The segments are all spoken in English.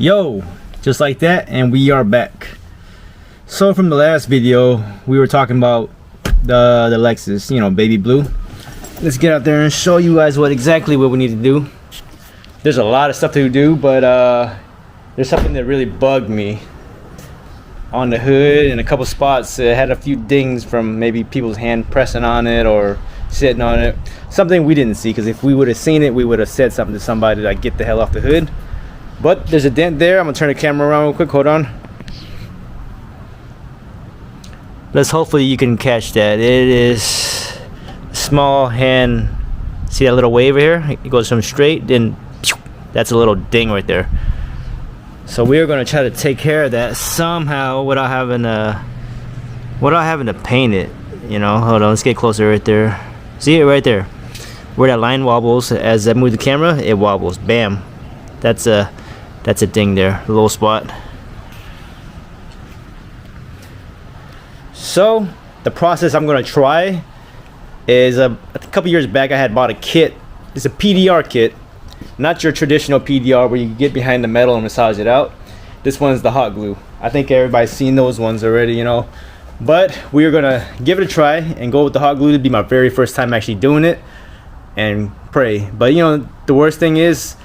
Yo, just like that, and we are back. So from the last video we were talking about the Lexus, you know, baby blue. Let's get out there and show you guys exactly what we need to do. There's a lot of stuff to do, but there's something that really bugged me on the hood. In a couple spots it had a few dings from maybe people's hand pressing on it or sitting on it, something we didn't see, because if we would have seen it we would have said something to somebody like get the hell off the hood. But there's a dent there. I'm gonna turn the camera around real quick. Hold on. Hopefully you can catch that. It is small hand. See that little wave here? It goes from straight, then that's a little ding right there. So we are gonna try to take care of that somehow without having to paint it. You know, hold on. Let's get closer right there. See it right there, where that line wobbles as I move the camera. It wobbles. Bam. That's a ding there, a little spot. So the process I'm gonna try is a couple years back I had bought a kit. It's a PDR kit, not your traditional PDR where you get behind the metal and massage it out. This one's the hot glue. I think everybody's seen those ones already, you know. But we are gonna give it a try and go with the hot glue. It'd be my very first time actually doing it, and pray. But you know, the worst thing is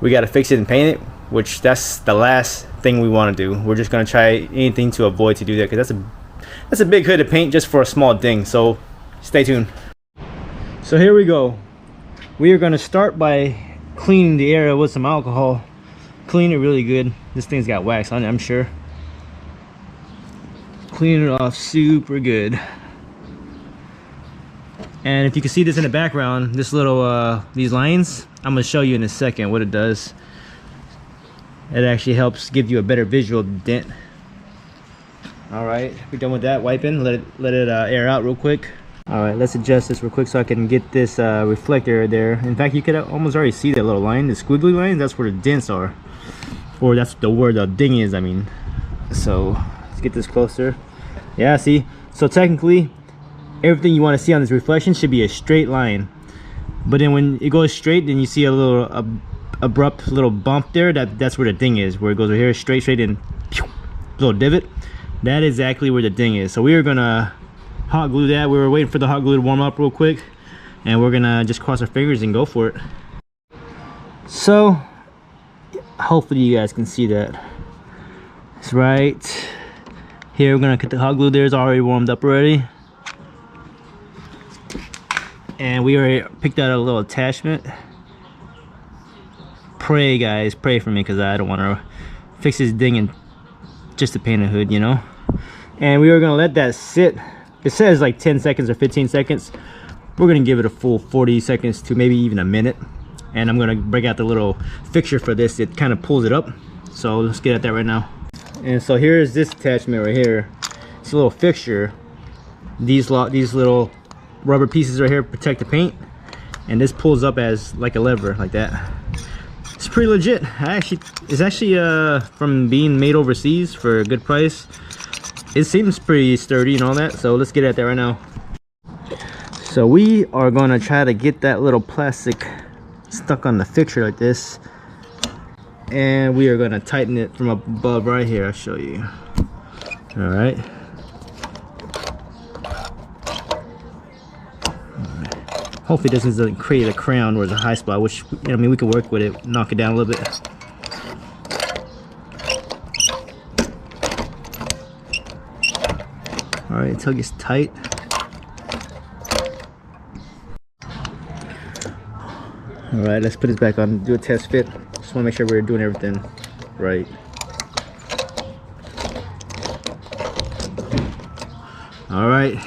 we gotta fix it and paint it, which that's the last thing we want to do. We're just gonna try anything to avoid to do that, because that's a big hood to paint just for a small ding. So stay tuned. So here we go. We are gonna start by cleaning the area with some alcohol. Clean it really good. This thing's got wax on it, I'm sure. Clean it off super good. And if you can see this in the background, this little these lines, I'm gonna show you in a second what it does. It actually helps give you a better visual of the dent. All right, we're done with that. Wiping, let it air out real quick. All right, let's adjust this real quick so I can get this reflector there. In fact, you could almost already see that little line, the squiggly line. That's where the dents are, or that's where the ding is, I mean. So let's get this closer. Yeah, see, so technically everything you want to see on this reflection should be a straight line, but then when it goes straight, then you see a little abrupt little bump there. That's where the ding is, where it goes right here, straight and pew, little divot. That is exactly where the ding is. So we are gonna hot glue that. We were waiting for the hot glue to warm up real quick, and we're gonna just cross our fingers and go for it. So hopefully you guys can see that. It's right here. We're gonna get the hot glue there. It's already warmed up already, and we already picked out a little attachment. Pray, guys, pray for me, because I don't want to fix this ding and just to paint a hood, you know. And we are gonna let that sit. It says like 10 seconds or 15 seconds. We're gonna give it a full 40 seconds to maybe even a minute. And I'm gonna break out the little fixture for this. It kind of pulls it up. So let's get at that right now. And so here's this attachment right here. It's a little fixture. These little rubber pieces right here protect the paint, and this pulls up as like a lever, like that. It's pretty legit. It's actually from being made overseas for a good price. It seems pretty sturdy and all that. So let's get at that right now. So we are gonna try to get that little plastic stuck on the fixture like this, and we are gonna tighten it from above right here. I'll show you. All right. Hopefully this doesn't create a crown or a high spot, which, you know, I mean, we can work with it, knock it down a little bit. All right, until it gets tight. All right, let's put this back on, do a test fit. Just want to make sure we're doing everything right. All right.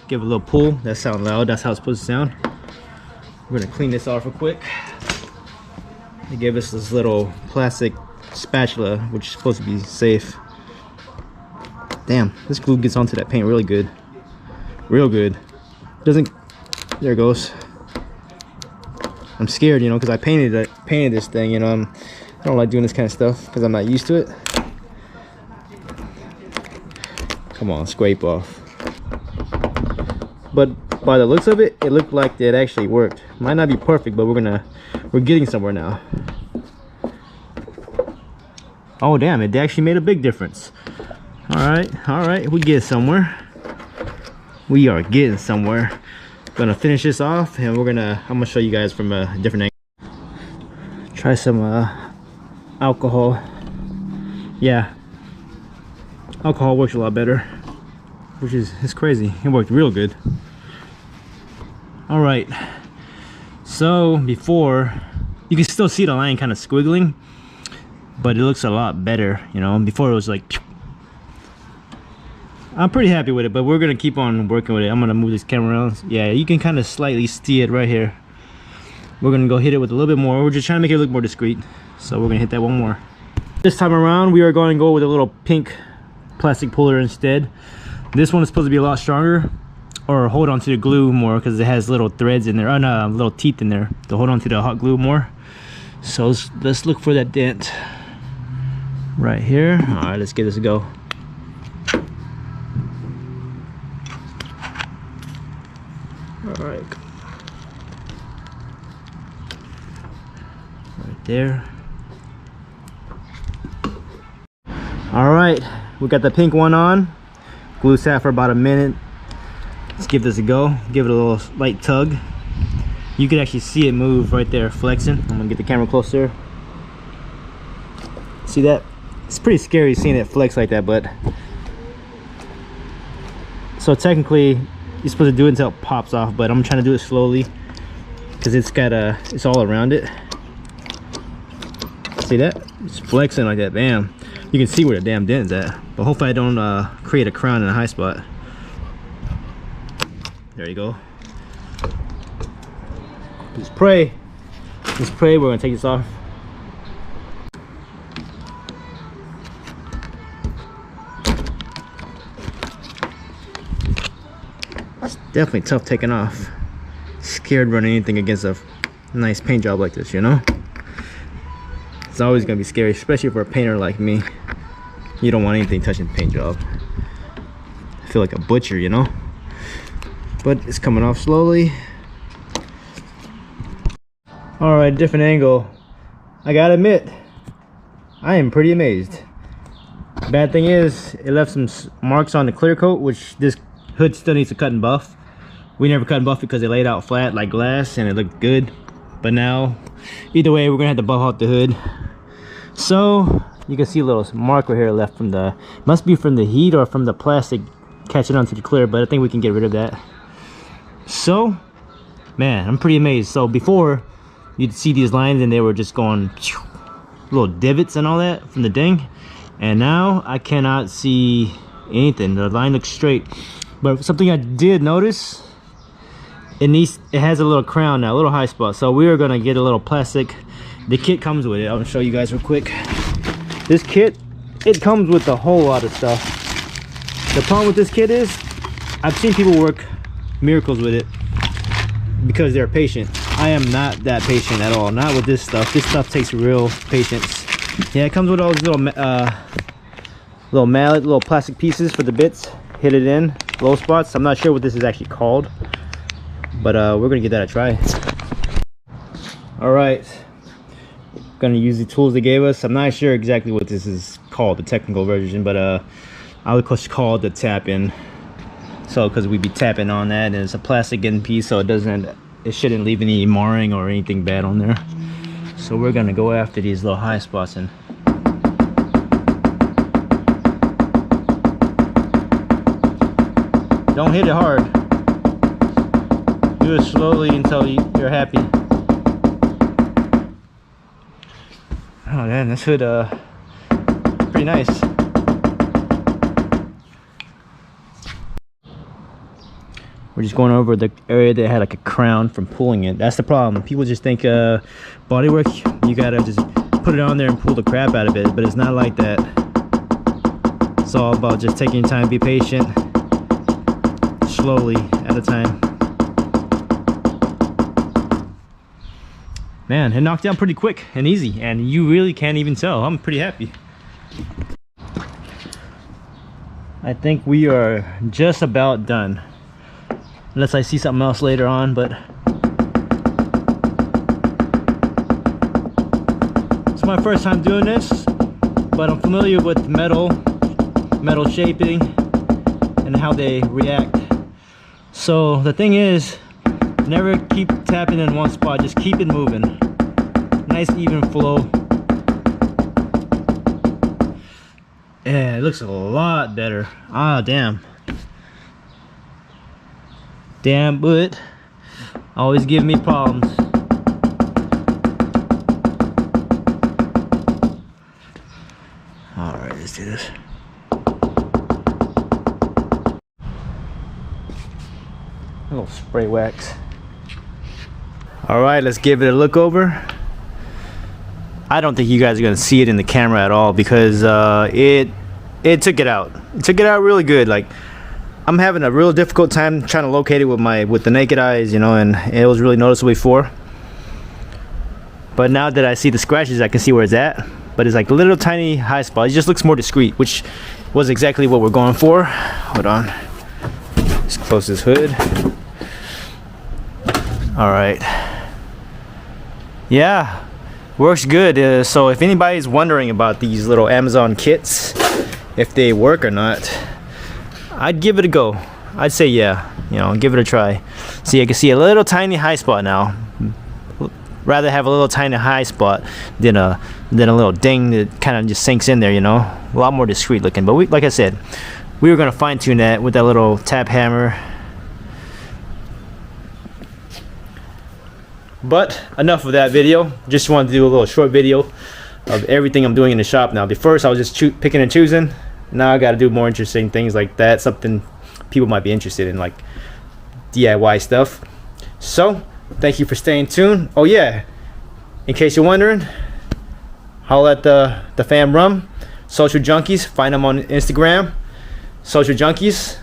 Give it a little pull. That sounds loud. That's how it's supposed to sound. We're gonna clean this off real quick. They gave us this little plastic spatula, which is supposed to be safe. Damn, this glue gets onto that paint really good. Real good. Doesn't. There it goes. I'm scared, you know, because I painted this thing. You know, I don't like doing this kind of stuff because I'm not used to it. Come on, scrape off. But by the looks of it, it looked like it actually worked. Might not be perfect, but we're getting somewhere now. Oh damn, it actually made a big difference. All right, we get somewhere. We are getting somewhere. Gonna finish this off, and I'm gonna show you guys from a different angle. Try some alcohol. Yeah, alcohol works a lot better, which is crazy. It worked real good. All right, so before, you can still see the line kind of squiggling, but it looks a lot better, you know. Before it was like, I'm pretty happy with it, but we're gonna keep on working with it. I'm gonna move this camera around. Yeah, you can kind of slightly see it right here. We're gonna go hit it with a little bit more. We're just trying to make it look more discreet, so we're gonna hit that one more. This time around, we are going to go with a little pink plastic puller instead. This one is supposed to be a lot stronger, or hold on to the glue more, because it has little threads in there, little teeth in there to hold on to the hot glue more. So let's look for that dent right here. All right, let's give this a go. All right, right there. All right, we got the pink one on. Glue sat for about a minute. Let's give this a go. Give it a little light tug. You can actually see it move right there, flexing. I'm gonna get the camera closer. See that? It's pretty scary seeing it flex like that, but so technically you're supposed to do it until it pops off, but I'm trying to do it slowly because it's all around it. See that? It's flexing like that. Bam. You can see where the damn dent is at, but hopefully I don't create a crown in a high spot. There you go. Just pray. Just pray. We're gonna take this off. It's definitely tough taking off. Scared running anything against a nice paint job like this, you know? It's always gonna be scary, especially for a painter like me. You don't want anything touching the paint job. I feel like a butcher, you know? But it's coming off slowly. All right, different angle. I gotta admit, I am pretty amazed. Bad thing is, it left some marks on the clear coat, which this hood still needs to cut and buff. We never cut and buff because it laid out flat like glass and it looked good. But now, either way, we're gonna have to buff out the hood. So you can see a little mark right here left from the, must be from the heat or from the plastic catching onto the clear, but I think we can get rid of that. So, man, I'm pretty amazed. So before, you'd see these lines and they were just going little divots and all that from the ding, and now I cannot see anything. The line looks straight. But something I did notice, it has a little crown now, a little high spot. So we are gonna get a little plastic. The kit comes with it. I'm gonna show you guys real quick. This kit, it comes with a whole lot of stuff. The problem with this kit is, I've seen people work miracles with it because they're patient. I am not that patient at all. Not with this stuff. This stuff takes real patience. Yeah, it comes with all these little mallet, little plastic pieces for the bits. Hit it in low spots. I'm not sure what this is actually called, but we're gonna give that a try. All right, gonna use the tools they gave us. I'm not sure exactly what this is called, the technical version, but I would call it the tap-in. So, because we'd be tapping on that, and it's a plastic end piece, so it shouldn't leave any marring or anything bad on there. So we're gonna go after these little high spots and don't hit it hard. Do it slowly until you're happy. Oh man, this hood pretty nice. We're just going over the area that had like a crown from pulling it. That's the problem. People just think bodywork, you gotta just put it on there and pull the crap out of it, but it's not like that. It's all about just taking your time, be patient, slowly at a time. Man, it knocked down pretty quick and easy, and you really can't even tell. I'm pretty happy. I think we are just about done. Unless I see something else later on, but it's my first time doing this. but I'm familiar with metal shaping and how they react. So the thing is, never keep tapping in one spot, just keep it moving. Nice even flow. Yeah, it looks a lot better. Ah, damn. Damn, but always give me problems. Alright, let's do this. A little spray wax. Alright, let's give it a look over. I don't think you guys are gonna see it in the camera at all because it took it out. It took it out really good. Like, I'm having a real difficult time trying to locate it with the naked eyes, you know, and it was really noticeable before. But now that I see the scratches, I can see where it's at. But it's like a little tiny high spot. It just looks more discreet, which was exactly what we're going for. Hold on. Just close this hood. All right. Yeah, works good. So if anybody's wondering about these little Amazon kits, if they work or not, I'd give it a go. I'd say yeah, you know, give it a try. See, I can see a little tiny high spot now. Rather have a little tiny high spot than a little ding that kind of just sinks in there, you know. A lot more discreet looking. But like I said, we were gonna fine tune that with that little tap hammer. But enough of that video. Just wanted to do a little short video of everything I'm doing in the shop now. First I was just picking and choosing. Now I got to do more interesting things like that, something people might be interested in, like DIY stuff. So thank you for staying tuned. Oh yeah, in case you're wondering, holla at the fam rum social junkies. Find them on Instagram, social junkies.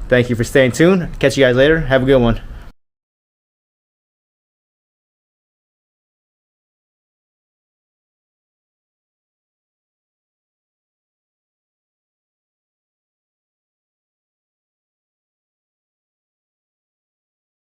Thank you for staying tuned. Catch you guys later. Have a good one.